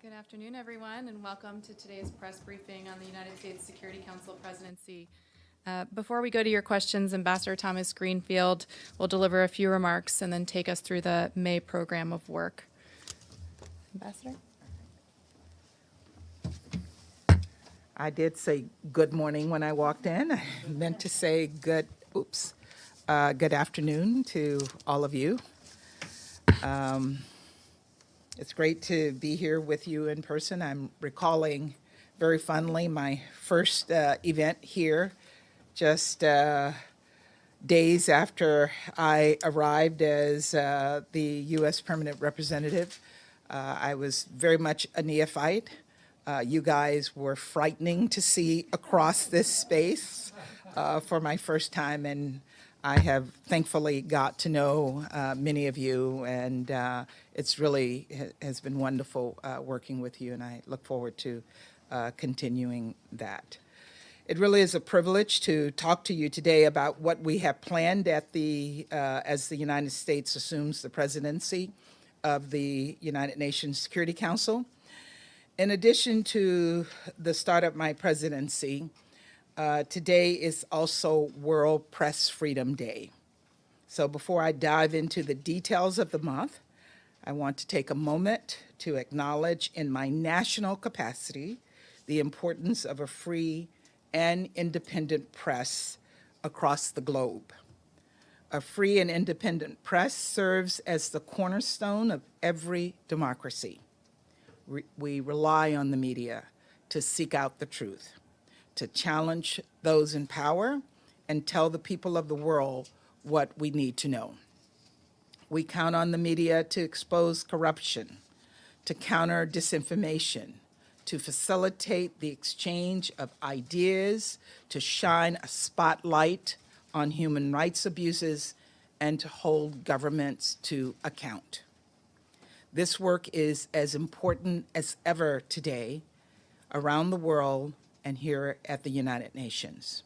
Good afternoon, everyone, and welcome to today's press briefing on the United States Security Council presidency. Before we go to your questions, Ambassador Thomas-Greenfield will deliver a few remarks and then take us through the May program of work. Ambassador? I did say good morning when I walked in. I meant to say good afternoon to all of you. It's great to be here with you in person. I'm recalling very fondly my first event here, just days after I arrived as the U.S. Permanent Representative. I was very much a neophyte. You guys were frightening to see across this space for my first time, and I have thankfully got to know many of you, and it's really has been wonderful working with you, and I look forward to continuing that. It really is a privilege to talk to you today about what we have planned at as the United States assumes the presidency of the United Nations Security Council. In addition to the start of my presidency, today is also World Press Freedom Day. So before I dive into the details of the month, I want to take a moment to acknowledge in my national capacity the importance of a free and independent press across the globe. A free and independent press serves as the cornerstone of every democracy. We rely on the media to seek out the truth, to challenge those in power, and tell the people of the world what we need to know. We count on the media to expose corruption, to counter disinformation, to facilitate the exchange of ideas, to shine a spotlight on human rights abuses, and to hold governments to account. This work is as important as ever today around the world and here at the United Nations.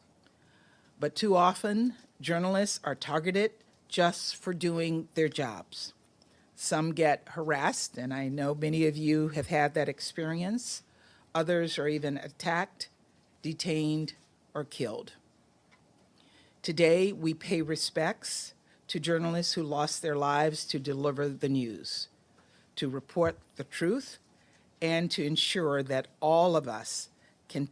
But too often, journalists are targeted just for doing their jobs. Some get harassed, and I know many of you have had that experience. Others are even attacked, detained, or killed. Today, we pay respects to journalists who lost their lives to deliver the news, to report the truth, and to ensure that all of us can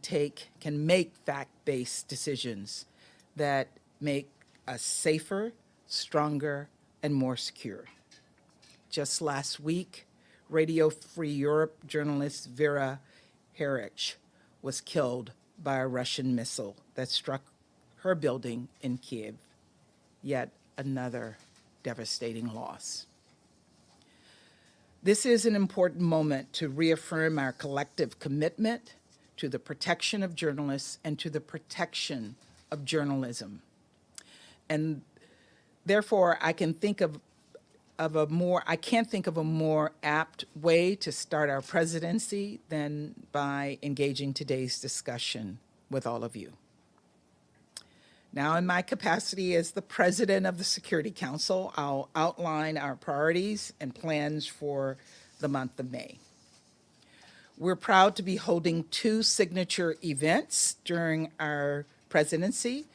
make fact-based decisions that make us safer, stronger, and more secure. Just last week, Radio Free Europe journalist Vera Herich was killed by a Russian missile that struck her building in Kiev. Yet another devastating loss. This is an important moment to reaffirm our collective commitment to the protection of journalists and to the protection of journalism. And therefore, I can't think of a more apt way to start our presidency than by engaging today's discussion with all of you. Now, in my capacity as the president of the Security Council, I'll outline our priorities and plans for the month of May. We're proud to be holding two signature events during our presidency.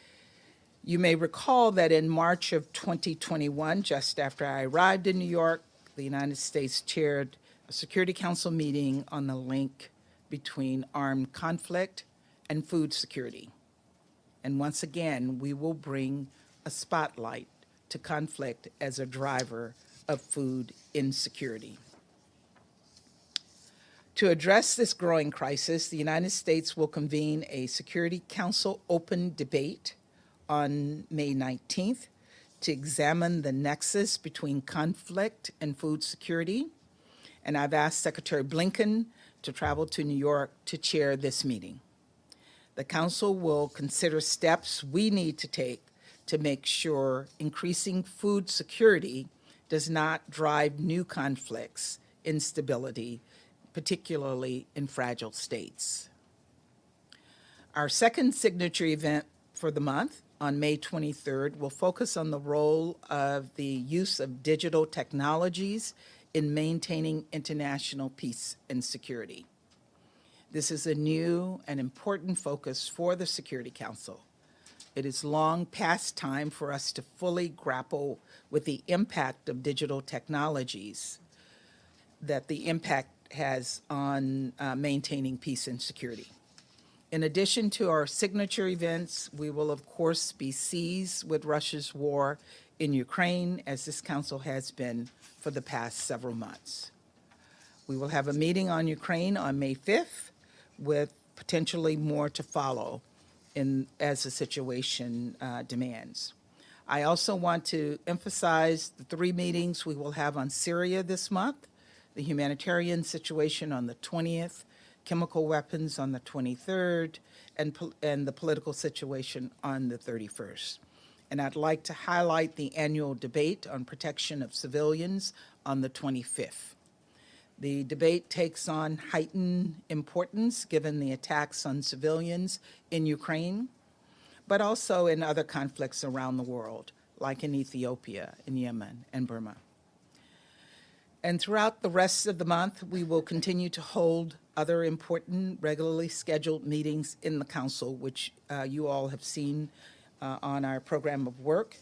You may recall that in March of 2021, just after I arrived in New York, the United States chaired a Security Council meeting on the link between armed conflict and food security. And once again, we will bring a spotlight to conflict as a driver of food insecurity. To address this growing crisis, the United States will convene a Security Council open debate on May 19th to examine the nexus between conflict and food security. And I've asked Secretary Blinken to travel to New York to chair this meeting. The Council will consider steps we need to take to make sure increasing food security does not drive new conflicts, instability, particularly in fragile states. Our second signature event for the month, on May 23rd, will focus on the role of the use of digital technologies in maintaining international peace and security. This is a new and important focus for the Security Council. It is long past time for us to fully grapple with the impact of digital technologies, that the impact has on maintaining peace and security. In addition to our signature events, we will of course be seized with Russia's war in Ukraine, as this council has been for the past several months. We will have a meeting on Ukraine on May 5th, with potentially more to follow as the situation demands. I also want to emphasize the 3 meetings we will have on Syria this month: the humanitarian situation on the 20th, chemical weapons on the 23rd, and the political situation on the 31st. And I'd like to highlight the annual debate on protection of civilians on the 25th. The debate takes on heightened importance given the attacks on civilians in Ukraine, but also in other conflicts around the world, like in Ethiopia, in Yemen, and Burma. And throughout the rest of the month, we will continue to hold other important, regularly scheduled meetings in the Council, which you all have seen on our program of work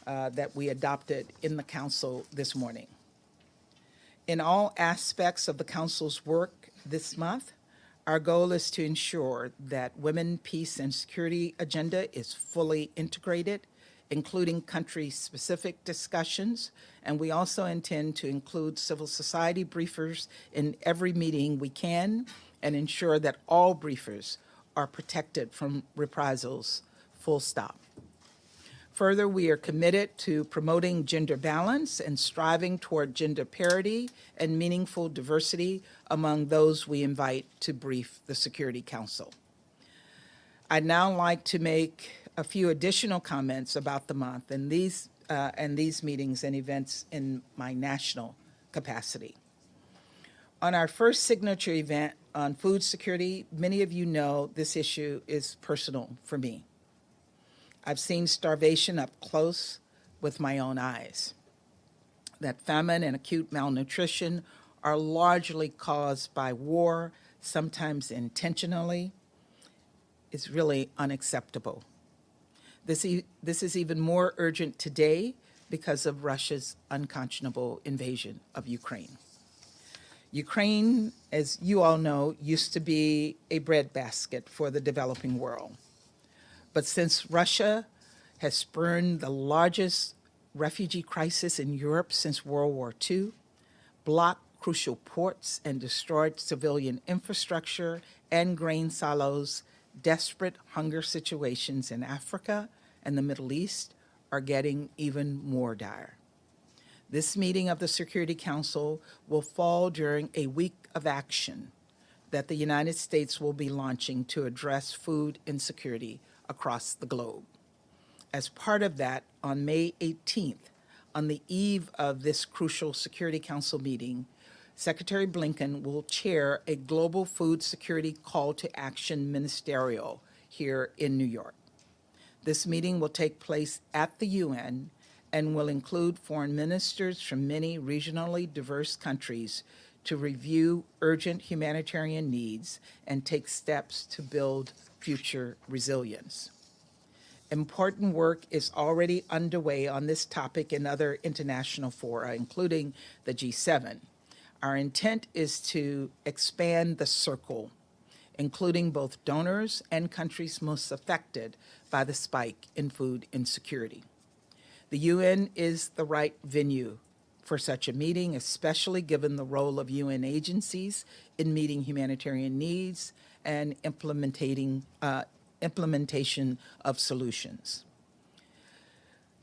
that we adopted in the Council this morning. In all aspects of the Council's work this month, our goal is to ensure that women, peace, and security agenda is fully integrated, including country-specific discussions, and we also intend to include civil society briefers in every meeting we can and ensure that all briefers are protected from reprisals, full stop. Further, we are committed to promoting gender balance and striving toward gender parity and meaningful diversity among those we invite to brief the Security Council. I'd now like to make a few additional comments about the month and these meetings and events in my national capacity. On our first signature event on food security, many of you know this issue is personal for me. I've seen starvation up close with my own eyes. That famine and acute malnutrition are largely caused by war, sometimes intentionally, is really unacceptable. This is even more urgent today because of Russia's unconscionable invasion of Ukraine. Ukraine, as you all know, used to be a breadbasket for the developing world. But since Russia has spurned the largest refugee crisis in Europe since World War II, blocked crucial ports, and destroyed civilian infrastructure and grain silos, desperate hunger situations in Africa and the Middle East are getting even more dire. This meeting of the Security Council will fall during a week of action that the United States will be launching to address food insecurity across the globe. As part of that, on May 18th, on the eve of this crucial Security Council meeting, Secretary Blinken will chair a global food security call to action ministerial here in New York. This meeting will take place at the UN and will include foreign ministers from many regionally diverse countries to review urgent humanitarian needs and take steps to build future resilience. Important work is already underway on this topic in other international fora, including the G7. Our intent is to expand the circle, including both donors and countries most affected by the spike in food insecurity. The UN is the right venue for such a meeting, especially given the role of UN agencies in meeting humanitarian needs and implementation of solutions.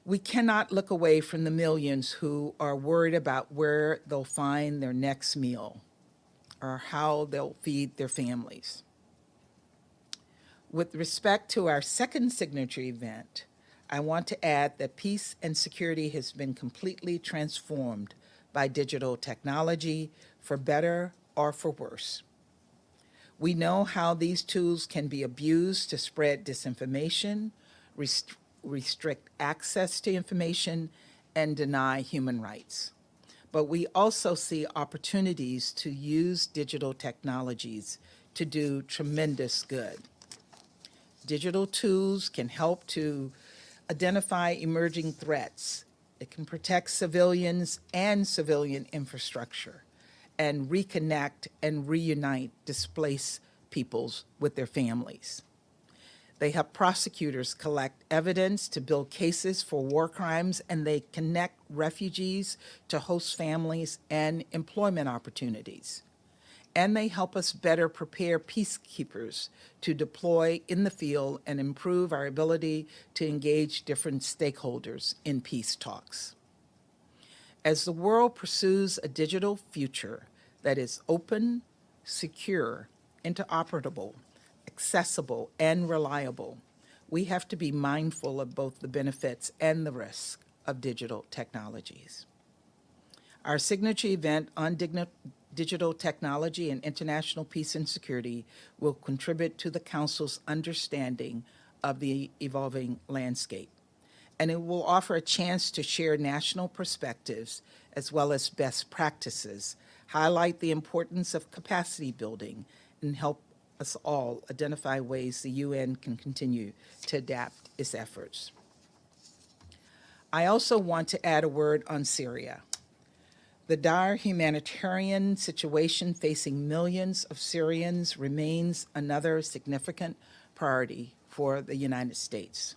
We cannot look away from the millions who are worried about where they'll find their next meal or how they'll feed their families. With respect to our second signature event, I want to add that peace and security has been completely transformed by digital technology, for better or for worse. We know how these tools can be abused to spread disinformation, restrict access to information, and deny human rights. but we also see opportunities to use digital technologies to do tremendous good. Digital tools can help to identify emerging threats. It can protect civilians and civilian infrastructure and reconnect and reunite displaced peoples with their families. They help prosecutors collect evidence to build cases for war crimes, and they connect refugees to host families and employment opportunities. And they help us better prepare peacekeepers to deploy in the field and improve our ability to engage different stakeholders in peace talks. As the world pursues a digital future that is open, secure, interoperable, accessible, and reliable, we have to be mindful of both the benefits and the risks of digital technologies. Our signature event on digital technology and international peace and security will contribute to the Council's understanding of the evolving landscape. And it will offer a chance to share national perspectives as well as best practices, highlight the importance of capacity building, and help us all identify ways the UN can continue to adapt its efforts. I also want to add a word on Syria. The dire humanitarian situation facing millions of Syrians remains another significant priority for the United States.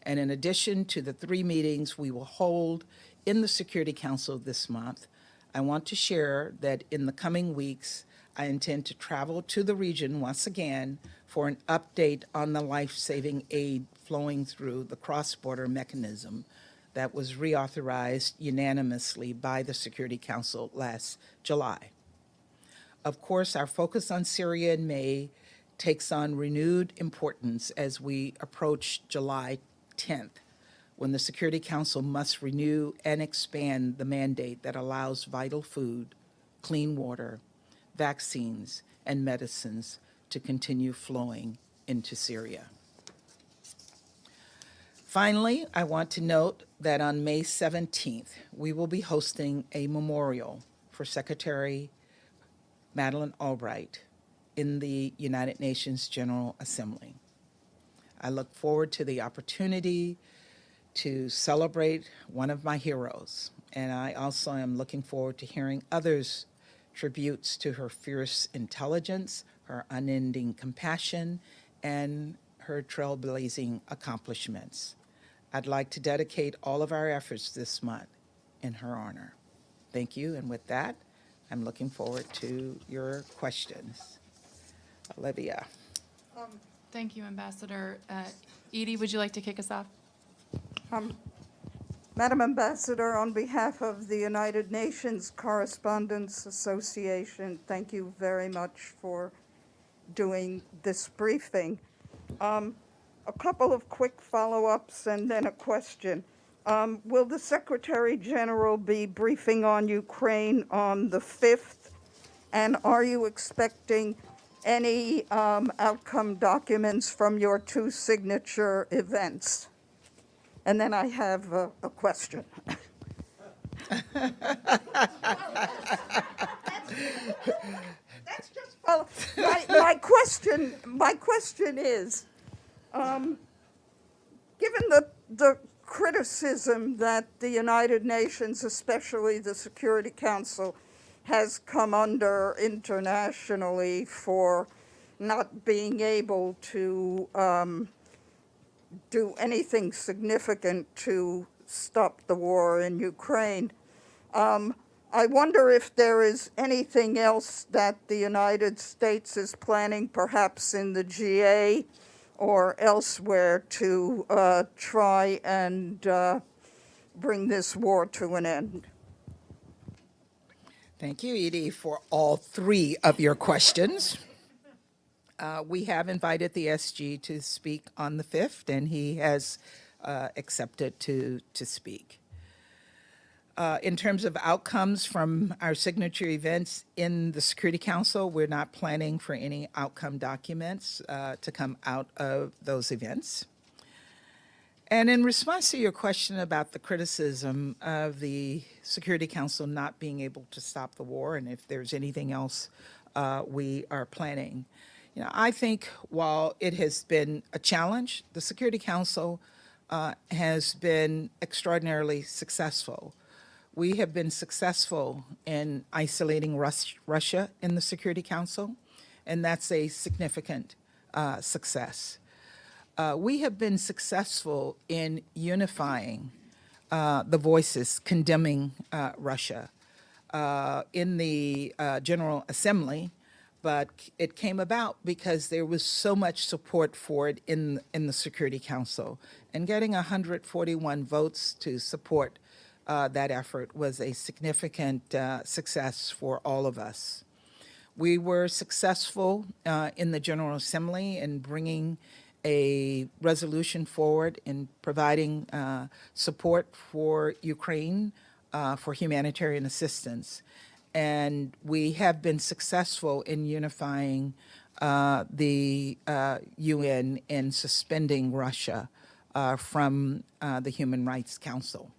And in addition to the 3 meetings we will hold in the Security Council this month, I want to share that in the coming weeks, I intend to travel to the region once again for an update on the life-saving aid flowing through the cross-border mechanism that was reauthorized unanimously by the Security Council last July. Of course, our focus on Syria in May takes on renewed importance as we approach July 10th, when the Security Council must renew and expand the mandate that allows vital food, clean water, vaccines, and medicines to continue flowing into Syria. Finally, I want to note that on May 17th, we will be hosting a memorial for Secretary Madeleine Albright in the United Nations General Assembly. I look forward to the opportunity to celebrate one of my heroes, and I also am looking forward to hearing others' tributes to her fierce intelligence, her unending compassion, and her trailblazing accomplishments. I'd like to dedicate all of our efforts this month in her honor. Thank you, and with that, I'm looking forward to your questions. Olivia. Thank you, Ambassador. Edie, would you like to kick us off? Madam Ambassador, on behalf of the United Nations Correspondents Association, thank you very much for doing this briefing. A couple of quick follow-ups and then a question. Will the Secretary General be briefing on Ukraine on the 5th? And are you expecting any outcome documents from your 2 signature events? And then I have a question. That's just, well, my question is, given the criticism that the United Nations, especially the Security Council, has come under internationally for not being able to do anything significant to stop the war in Ukraine, I wonder if there is anything else that the United States is planning, perhaps in the GA or elsewhere, to try and bring this war to an end. Thank you, Edie, for all 3 of your questions. We have invited the SG to speak on the 5th, and he has accepted to speak. In terms of outcomes from our signature events in the Security Council, we're not planning for any outcome documents to come out of those events. And in response to your question about the criticism of the Security Council not being able to stop the war, and if there's anything else we are planning, I think while it has been a challenge, the Security Council has been extraordinarily successful. We have been successful in isolating Russia in the Security Council, and that's a significant success. We have been successful in unifying the voices condemning Russia in the General Assembly, but it came about because there was so much support for it in the Security Council. And getting 141 votes to support that effort was a significant success for all of us. We were successful in the General Assembly in bringing a resolution forward in providing support for Ukraine for humanitarian assistance. And we have been successful in unifying the UN in suspending Russia from the Human Rights Council.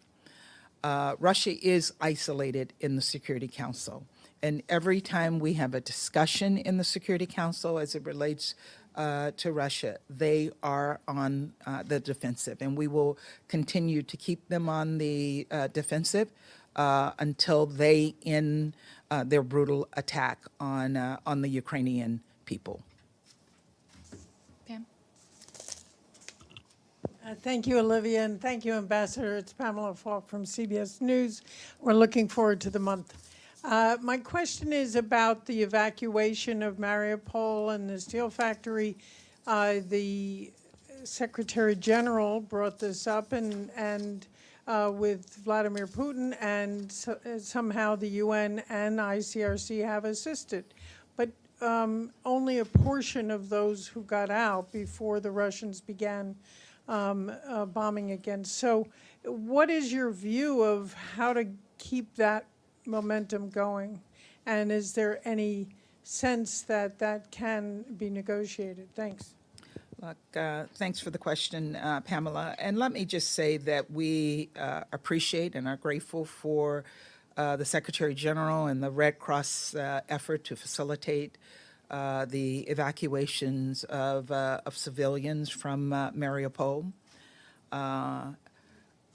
Russia is isolated in the Security Council. And every time we have a discussion in the Security Council as it relates to Russia, they are on the defensive. And we will continue to keep them on the defensive until they end their brutal attack on the Ukrainian people. Pam? Thank you, Olivia, and thank you, Ambassador. It's Pamela Falk from CBS News. We're looking forward to the month. My question is about the evacuation of Mariupol and the steel factory. The Secretary General brought this up and with Vladimir Putin, and somehow the UN and ICRC have assisted. But only a portion of those who got out before the Russians began bombing again. So what is your view of how to keep that momentum going? And is there any sense that that can be negotiated? Thanks. Look, thanks for the question, Pamela. And let me just say that we appreciate and are grateful for the Secretary General and the Red Cross effort to facilitate the evacuations of civilians from Mariupol.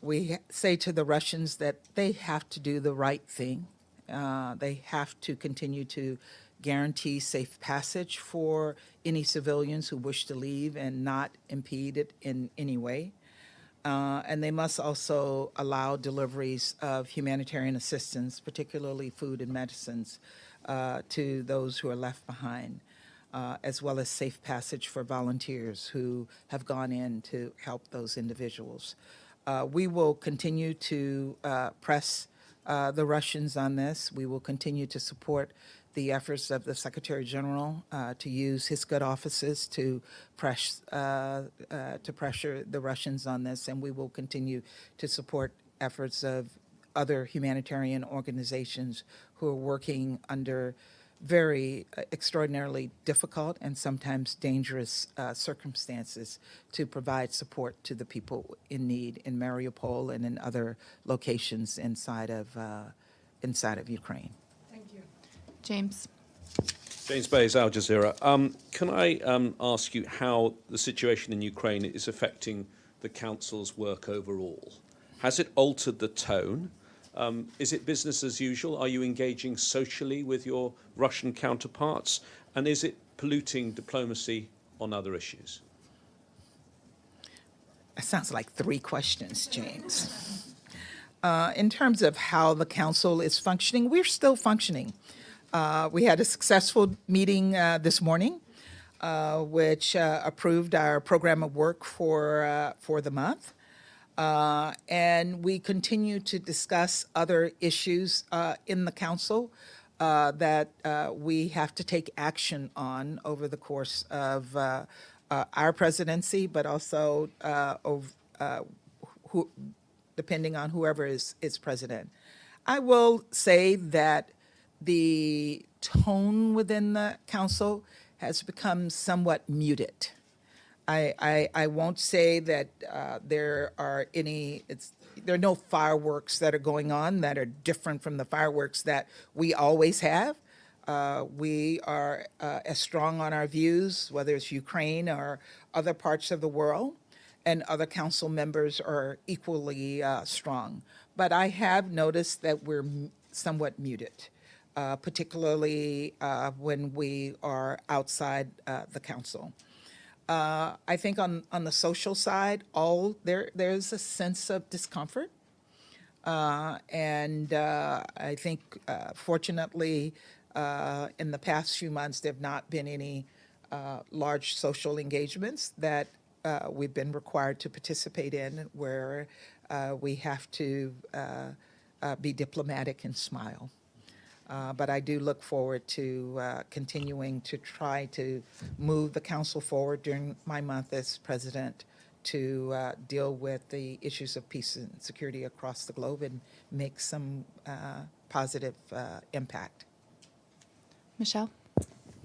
We say to the Russians that they have to do the right thing. They have to continue to guarantee safe passage for any civilians who wish to leave and not impede it in any way. And they must also allow deliveries of humanitarian assistance, particularly food and medicines, to those who are left behind, as well as safe passage for volunteers who have gone in to help those individuals. We will continue to press the Russians on this. We will continue to support the efforts of the Secretary General to use his good offices to pressure the Russians on this, and we will continue to support efforts of other humanitarian organizations who are working under very extraordinarily difficult and sometimes dangerous circumstances to provide support to the people in need in Mariupol and in other locations inside of Ukraine. Thank you. James? James Bays, Al Jazeera. Can I ask you how the situation in Ukraine is affecting the Council's work overall? Has it altered the tone? Is it business as usual? Are you engaging socially with your Russian counterparts? And is it polluting diplomacy on other issues? That sounds like three questions, James. In terms of how the Council is functioning, we're still functioning. We had a successful meeting this morning, which approved our program of work for the month. And we continue to discuss other issues in the Council that we have to take action on over the course of our presidency, but also depending on whoever is president. I will say that the tone within the Council has become somewhat muted. I won't say that there are no fireworks that are going on that are different from the fireworks that we always have. We are as strong on our views, whether it's Ukraine or other parts of the world, and other council members are equally strong. But I have noticed that we're somewhat muted, particularly when we are outside the council. I think on the social side, there's a sense of discomfort. And I think, fortunately, in the past few months, there have not been any large social engagements that we've been required to participate in where we have to be diplomatic and smile. But I do look forward to continuing to try to move the council forward during my month as president to deal with the issues of peace and security across the globe and make some positive impact. Michelle?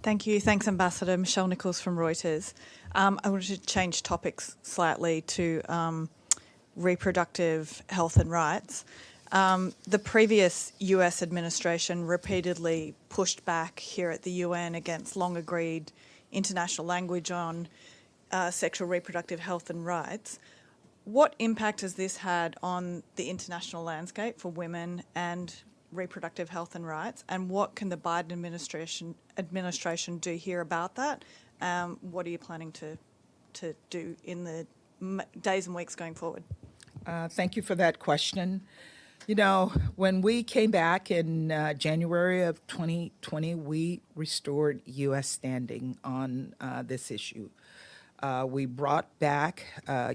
Thank you. Thanks, Ambassador. Michelle Nichols from Reuters. I wanted to change topics slightly to reproductive health and rights. The previous US administration repeatedly pushed back here at the UN against long-agreed international language on sexual reproductive health and rights. What impact has this had on the international landscape for women and reproductive health and rights? And what can the Biden administration do here about that? What are you planning to do in the days and weeks going forward? Thank you for that question. You know, when we came back in January of 2020, we restored U.S. standing on this issue. We brought back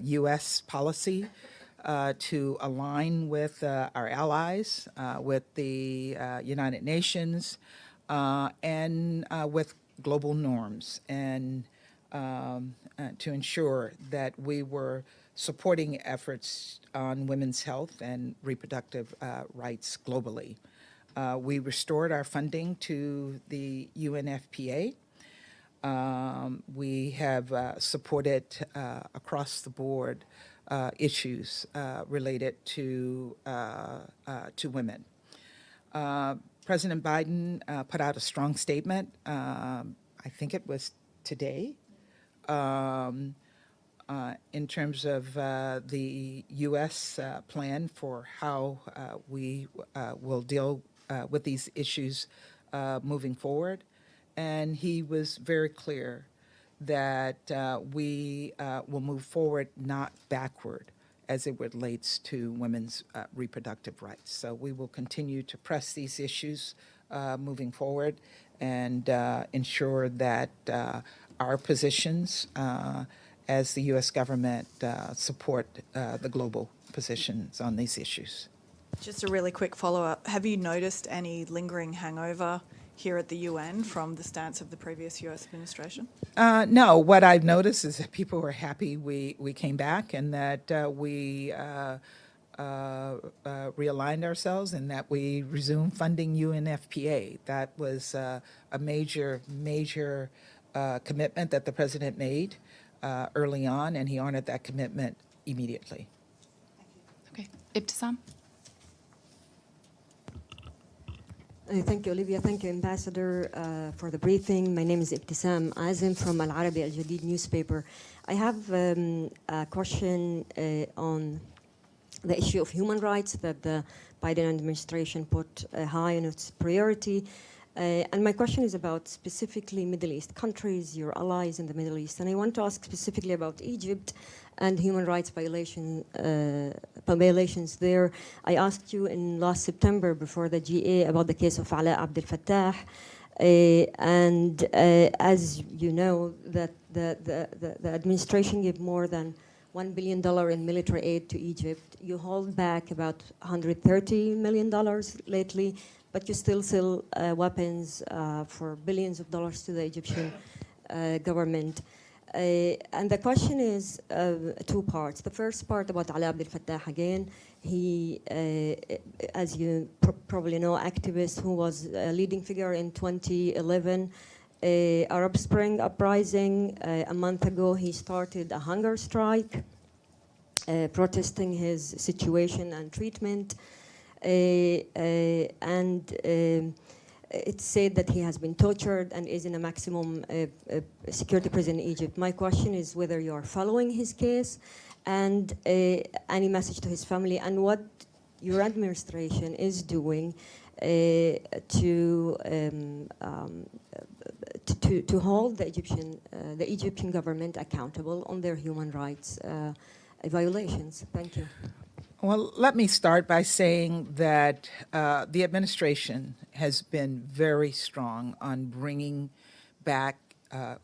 U.S. policy to align with our allies, with the United Nations, and with global norms, and to ensure that we were supporting efforts on women's health and reproductive rights globally. We restored our funding to the UNFPA. We have supported across the board issues related to women. President Biden put out a strong statement, I think it was today, in terms of the U.S. plan for how we will deal with these issues moving forward. And he was very clear that we will move forward, not backward, as it relates to women's reproductive rights. So we will continue to press these issues moving forward and ensure that our positions as the U.S. government support the global positions on these issues. Just a really quick follow-up. Have you noticed any lingering hangover here at the UN from the stance of the previous US administration? No, what I've noticed is that people were happy we came back and that we realigned ourselves and that we resumed funding UNFPA. That was a major commitment that the president made early on, and he honored that commitment immediately. Okay. Ibtisam? Thank you, Olivia. Thank you, Ambassador, for the briefing. My name is Ibtisam Azim from Al Arabi Al Jadid newspaper. I have a question on the issue of human rights that the Biden administration put high on its priority. And my question is about specifically Middle East countries, your allies in the Middle East. And I want to ask specifically about Egypt and human rights violations there. I asked you in last September before the GA about the case of Ala Abdel Fattah. And as you know, that the administration gave more than $1 billion in military aid to Egypt. You hold back about $130 million lately, but you still sell weapons for billions of dollars to the Egyptian government. And the question is two parts. The first part about Ala Abdel Fattah again. He, as you probably know, activist who was a leading figure in 2011 Arab Spring uprising. A month ago, he started a hunger strike, protesting his situation and treatment. It's said that he has been tortured and is in a maximum security prison in Egypt. My question is whether you are following his case and any message to his family and what your administration is doing to hold the Egyptian government accountable on their human rights violations. Thank you. Well, let me start by saying that the administration has been very strong on bringing back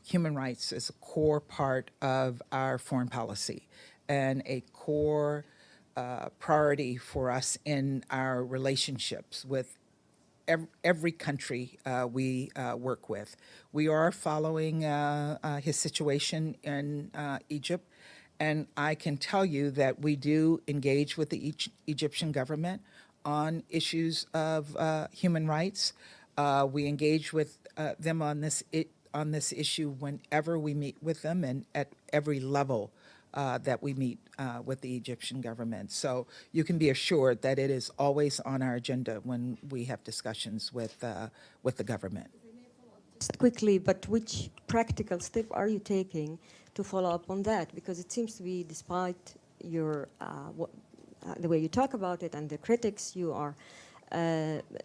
human rights as a core part of our foreign policy and a core priority for us in our relationships with every country we work with. We are following his situation in Egypt. And I can tell you that we do engage with the Egyptian government on issues of human rights. We engage with them on this issue whenever we meet with them and at every level that we meet with the Egyptian government. So you can be assured that it is always on our agenda when we have discussions with the government. Just quickly, but which practical step are you taking to follow up on that? Because it seems to be, despite your the way you talk about it and the critics you are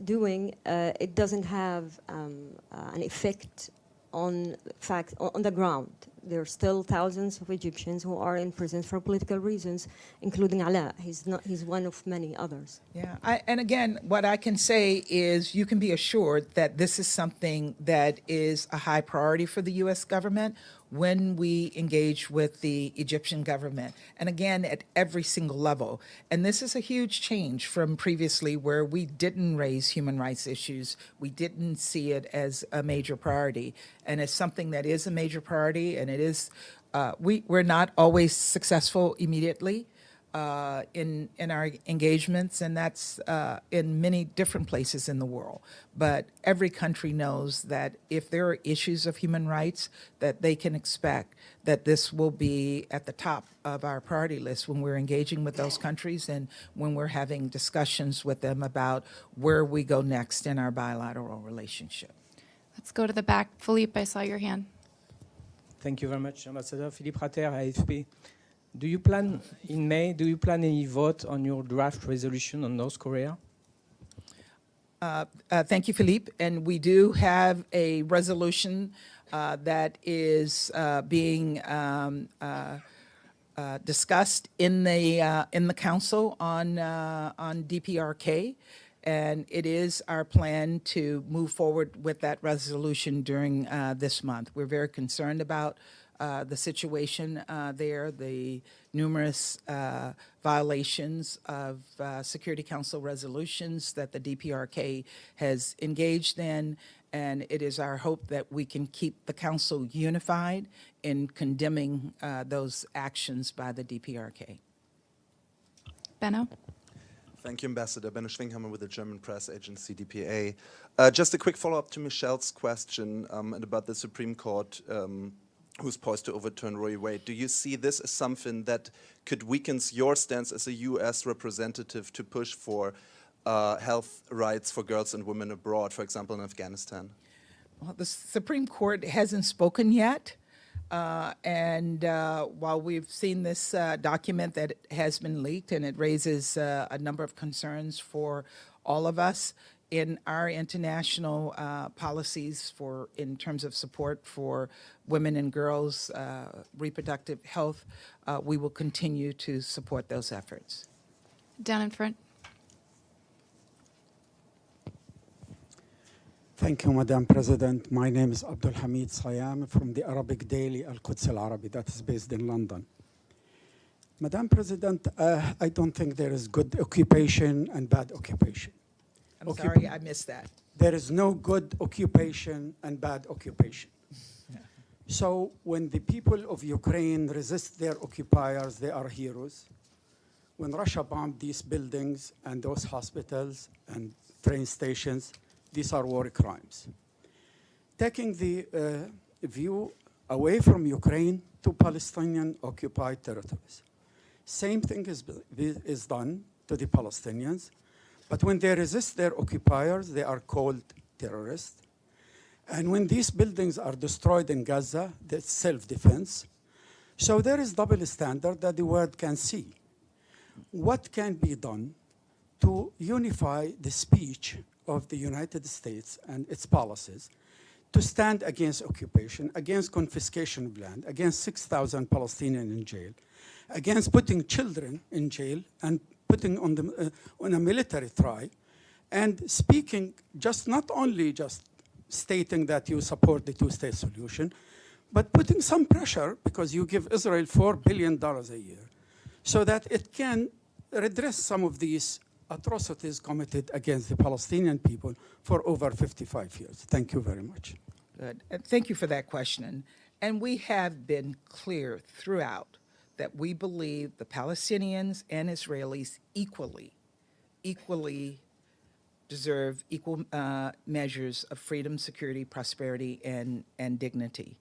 doing, it doesn't have an effect on the ground. There are still thousands of Egyptians who are in prison for political reasons, including Ala. He's one of many others. Yeah, and again, what I can say is you can be assured that this is something that is a high priority for the U.S. government when we engage with the Egyptian government, and again, at every single level. And this is a huge change from previously where we didn't raise human rights issues. We didn't see it as a major priority. And it's something that is a major priority, and it is, we're not always successful immediately in our engagements, and that's in many different places in the world. But every country knows that if there are issues of human rights, that they can expect that this will be at the top of our priority list when we're engaging with those countries and when we're having discussions with them about where we go next in our bilateral relationship. Let's go to the back. Philippe, I saw your hand. Thank you very much, Ambassador. Philippe Rater, AFP. Do you plan, in May, any vote on your draft resolution on North Korea? Thank you, Philippe. And we do have a resolution that is being discussed in the Council on DPRK. And it is our plan to move forward with that resolution during this month. We're very concerned about the situation there, the numerous violations of Security Council resolutions that the DPRK has engaged in, and it is our hope that we can keep the Council unified in condemning those actions by the DPRK. Benno? Thank you, Ambassador. Benno Schwinghammer with the German press agency DPA. Just a quick follow-up to Michelle's question and about the Supreme Court who's poised to overturn Roe v. Wade. Do you see this as something that could weaken your stance as a U.S. representative to push for health rights for girls and women abroad, for example, in Afghanistan? Well, the Supreme Court hasn't spoken yet. And while we've seen this document that has been leaked and it raises a number of concerns for all of us in our international policies in terms of support for women and girls' reproductive health, we will continue to support those efforts. Down in front. Thank you, Madam President. My name is Abdul Hamid Sayam from the Arabic daily Al-Quds Al-Arabi that is based in London. Madam President, I don't think there is good occupation and bad occupation. I'm sorry, I missed that. There is no good occupation and bad occupation. Yeah. So when the people of Ukraine resist their occupiers, they are heroes. When Russia bombed these buildings and those hospitals and train stations, these are war crimes. taking the view away from Ukraine to Palestinian occupied territories. Same thing is done to the Palestinians, but when they resist their occupiers, they are called terrorists. And when these buildings are destroyed in Gaza, that's self-defense. So there is double standard that the world can see. What can be done to unify the speech of the United States and its policies to stand against occupation, against confiscation of land, against 6,000 Palestinians in jail, against putting children in jail and putting on a military trial, and speaking not only stating that you support the two-state solution, but putting some pressure, because you give Israel $4 billion a year, so that it can redress some of these atrocities committed against the Palestinian people for over 55 years. Thank you very much. Good. Thank you for that question. And we have been clear throughout that we believe the Palestinians and Israelis equally deserve equal measures of freedom, security, prosperity, and dignity.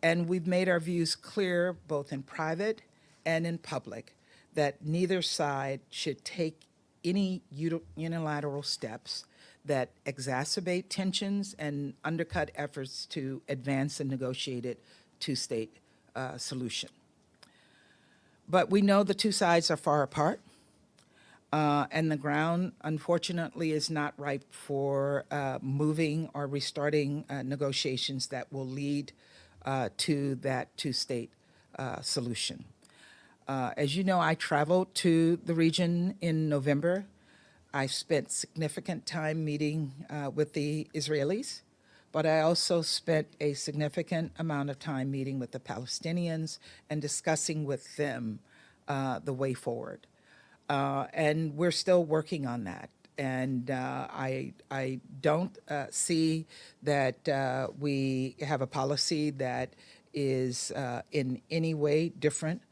And we've made our views clear, both in private and in public, that neither side should take any unilateral steps that exacerbate tensions and undercut efforts to advance a negotiated two-state solution. But we know the two sides are far apart, and the ground, unfortunately, is not ripe for moving or restarting negotiations that will lead to that two-state solution. As you know, I traveled to the region in November. I spent significant time meeting with the Israelis, but I also spent a significant amount of time meeting with the Palestinians and discussing with them the way forward. And we're still working on that. And I don't see that we have a policy that is in any way different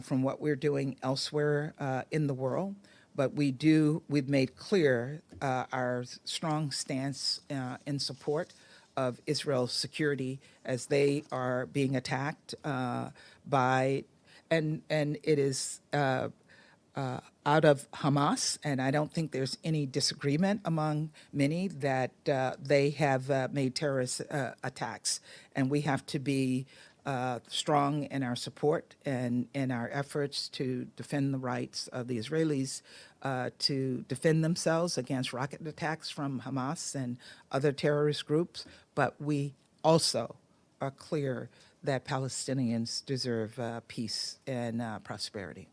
from what we're doing elsewhere in the world. But we've made clear our strong stance in support of Israel's security as they are being attacked by, and it is out of Hamas, and I don't think there's any disagreement among many that they have made terrorist attacks, and we have to be strong in our support and in our efforts to defend the rights of the Israelis to defend themselves against rocket attacks from Hamas and other terrorist groups, but we also are clear that Palestinians deserve peace and prosperity.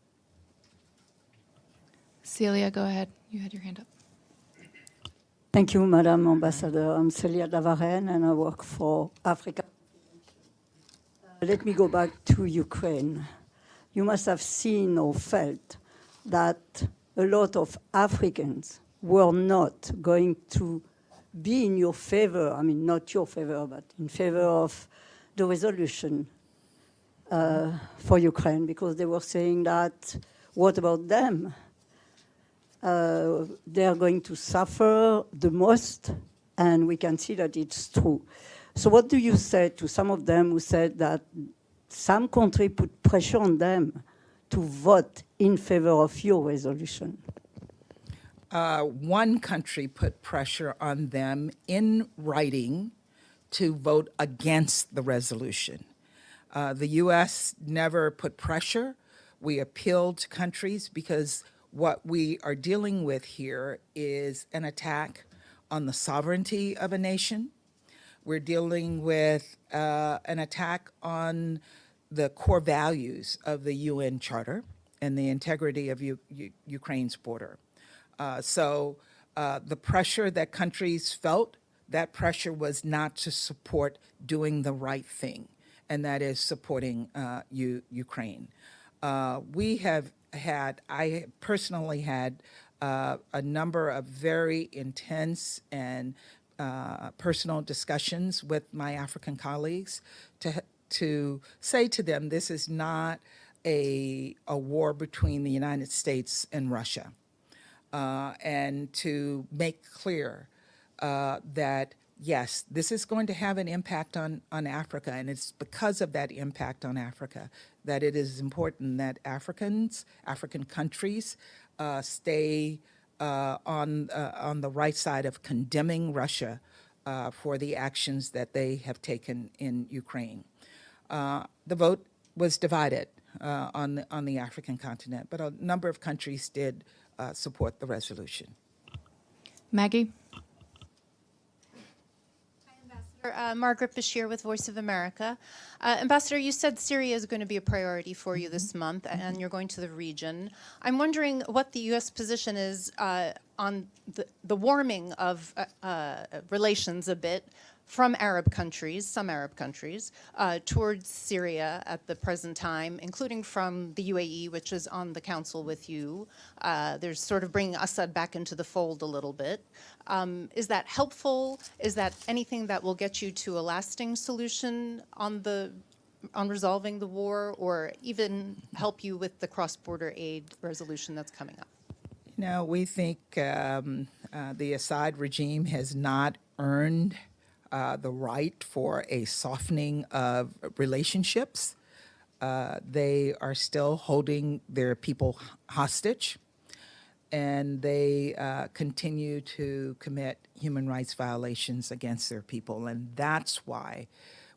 Celia, go ahead. You had your hand up. Thank you, Madam Ambassador. I'm Celia Davaren, and I work for Africa. Let me go back to Ukraine. You must have seen or felt that a lot of Africans were not going to be in your favor, I mean, not your favor, but in favor of the resolution for Ukraine, because they were saying that, what about them? They are going to suffer the most, and we can see that it's true. So what do you say to some of them who said that some country put pressure on them to vote in favor of your resolution? One country put pressure on them in writing to vote against the resolution. The U.S. never put pressure. We appealed to countries because what we are dealing with here is an attack on the sovereignty of a nation. We're dealing with an attack on the core values of the UN Charter and the integrity of Ukraine's border. So the pressure that countries felt, that pressure was not to support doing the right thing, and that is supporting Ukraine. I personally had a number of very intense and personal discussions with my African colleagues to say to them, this is not a war between the United States and Russia, and to make clear that yes, this is going to have an impact on Africa, and it's because of that impact on Africa that it is important that African countries, stay on the right side of condemning Russia for the actions that they have taken in Ukraine. The vote was divided on the African continent, but a number of countries did support the resolution. Maggie? Margaret Bashir with Voice of America. Ambassador, you said Syria is going to be a priority for you this month, and you're going to the region. I'm wondering what the U.S. position is on the warming of relations a bit from Arab countries, some Arab countries, towards Syria at the present time, including from the UAE, which is on the council with you. There's sort of bringing Assad back into the fold a little bit. Is that helpful? Is that anything that will get you to a lasting solution on resolving the war, or even help you with the cross-border aid resolution that's coming up? No, we think the Assad regime has not earned the right for a softening of relationships. They are still holding their people hostage, and they continue to commit human rights violations against their people. And that's why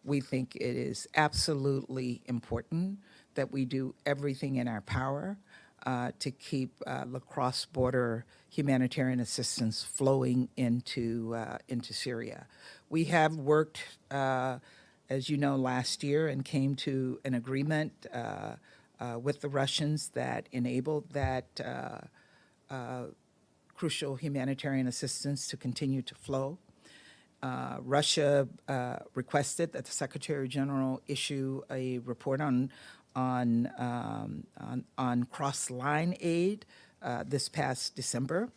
we think it is absolutely important that we do everything in our power to keep the cross-border humanitarian assistance flowing into Syria. We have worked, as you know, last year and came to an agreement with the Russians that enabled that crucial humanitarian assistance to continue to flow. Russia requested that the Secretary General issue a report on cross-line aid this past December,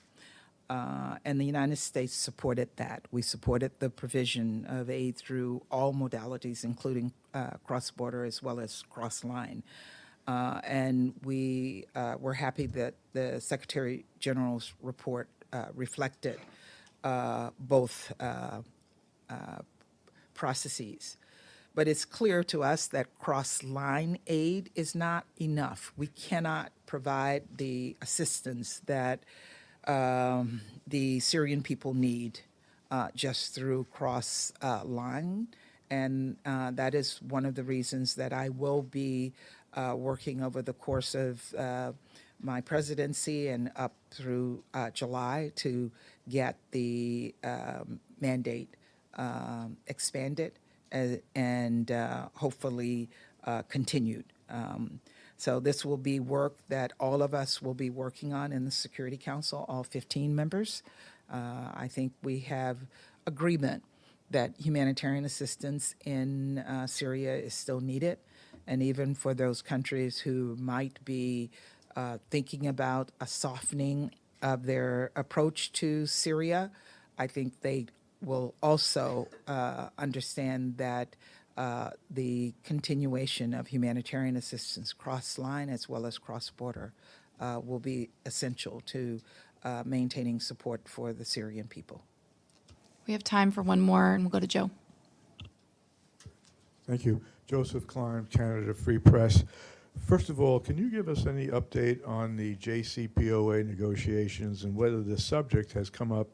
and the United States supported that. We supported the provision of aid through all modalities, including cross-border as well as cross-line. And we were happy that the Secretary General's report reflected both processes. But it's clear to us that cross-line aid is not enough. We cannot provide the assistance that the Syrian people need just through cross-line. And that is one of the reasons that I will be working over the course of my presidency and up through July to get the mandate expanded and hopefully continued. So this will be work that all of us will be working on in the Security Council, all 15 members. I think we have agreement that humanitarian assistance in Syria is still needed. And even for those countries who might be thinking about a softening of their approach to Syria, I think they will also understand that the continuation of humanitarian assistance cross-line as well as cross-border will be essential to maintaining support for the Syrian people. We have time for one more, and we'll go to Joe. Thank you. Joseph Klein, Canada Free Press. First of all, can you give us any update on the JCPOA negotiations and whether the subject has come up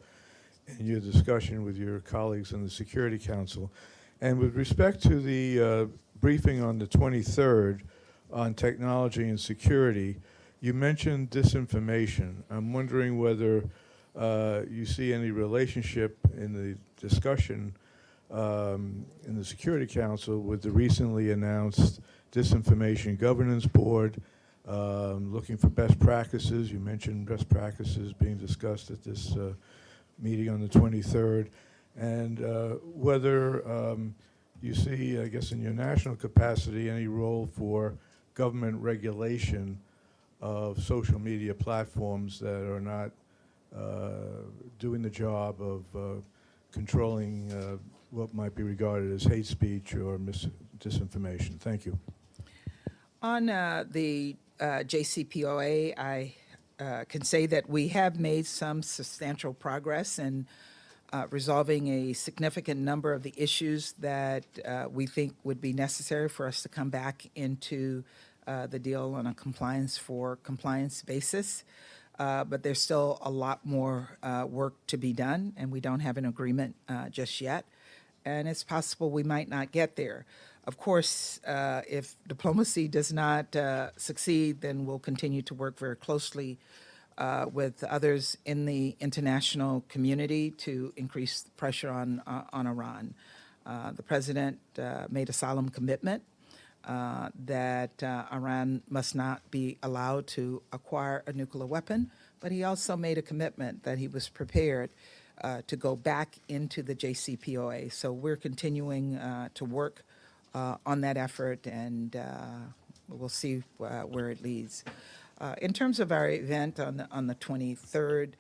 in your discussion with your colleagues in the Security Council? And with respect to the briefing on the 23rd on technology and security, you mentioned disinformation. I'm wondering whether you see any relationship in the discussion in the Security Council with the recently announced Disinformation Governance Board, looking for best practices. You mentioned best practices being discussed at this meeting on the 23rd, and whether you see, I guess in your national capacity, any role for government regulation of social media platforms that are not doing the job of controlling what might be regarded as hate speech or disinformation. Thank you. On the JCPOA, I can say that we have made some substantial progress, and resolving a significant number of the issues that we think would be necessary for us to come back into the deal on a compliance basis. But there's still a lot more work to be done, and we don't have an agreement just yet. And it's possible we might not get there. Of course, if diplomacy does not succeed, then we'll continue to work very closely with others in the international community to increase the pressure on Iran. The president made a solemn commitment that Iran must not be allowed to acquire a nuclear weapon, but he also made a commitment that he was prepared to go back into the JCPOA. So we're continuing to work on that effort, and we'll see where it leads. In terms of our event on the 23rd,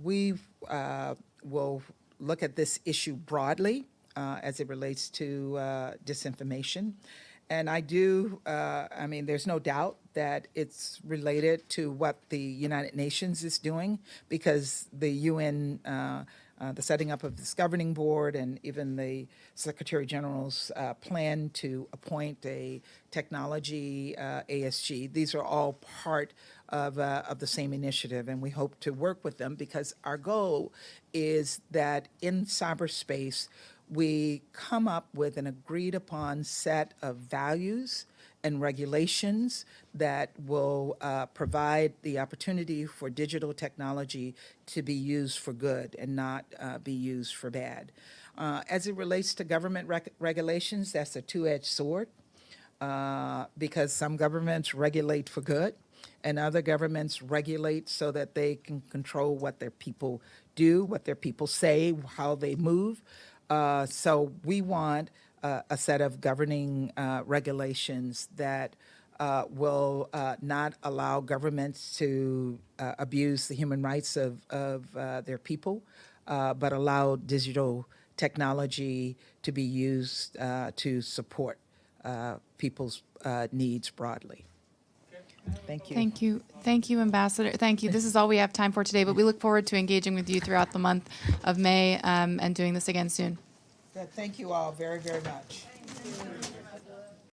we will look at this issue broadly as it relates to disinformation. And I mean, there's no doubt that it's related to what the United Nations is doing, because the UN, the setting up of this governing board, and even the Secretary General's plan to appoint a technology ASG, these are all part of the same initiative, and we hope to work with them, because our goal is that in cyberspace, we come up with an agreed upon set of values and regulations that will provide the opportunity for digital technology to be used for good and not be used for bad. As it relates to government regulations, that's a two-edged sword, because some governments regulate for good and other governments regulate so that they can control what their people do, what their people say, how they move. So we want a set of governing regulations that will not allow governments to abuse the human rights of their people, but allow digital technology to be used to support people's needs broadly. Thank you. Thank you. Thank you, Ambassador. Thank you. This is all we have time for today, but we look forward to engaging with you throughout the month of May and doing this again soon. Thank you all very, very much.